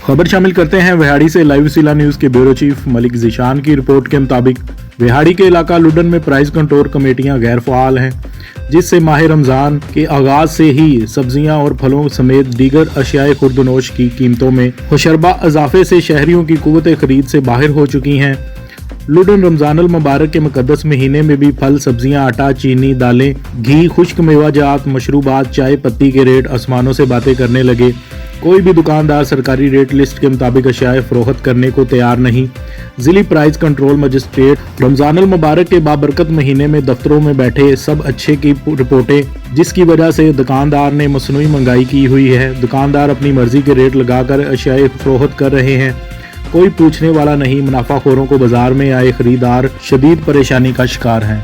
खबर शामिल करते हैं विहाड़ी से। लाइव सिला न्यूज के ब्यूरो चीफ मलिक ज़ीशान की रिपोर्ट के मुताबिक विहाड़ी के इलाका लुडन में प्राइस कंट्रोल कमेटियां गैर फ़ाल हैं, जिससे माह रमज़ान के आगाज से ही सब्जियां और फलों समेत दीगर अशियाए खुर्दनोश की कीमतों में हुशरबा इजाफे से शहरियों की कुव्वत खरीद से बाहर हो चुकी हैं। लुडन रमज़ानुल मुबारक के मुकद्दस महीने में भी फल, सब्जियां, आटा, चीनी, दालें, घी, खुश्क मेवाजात, मशरूबात, चाय पत्ती के रेट आसमानों से बातें करने लगे। कोई भी दुकानदार सरकारी रेट लिस्ट के मुताबिक अशियाए फरोख्त करने को तैयार नहीं। जिली प्राइस कंट्रोल मजिस्ट्रेट रमज़ानुल मुबारक के बाबरकत महीने में दफ्तरों में बैठे सब अच्छे की रिपोर्टें, जिसकी वजह से दुकानदार ने मसनूई महंगाई की हुई है। दुकानदार अपनी मर्जी के रेट लगाकर अशियाए फरोख्त कर रहे हैं, कोई पूछने वाला नहीं। मुनाफाखोरों को बाजार में आए खरीदार शदीद परेशानी का शिकार हैं।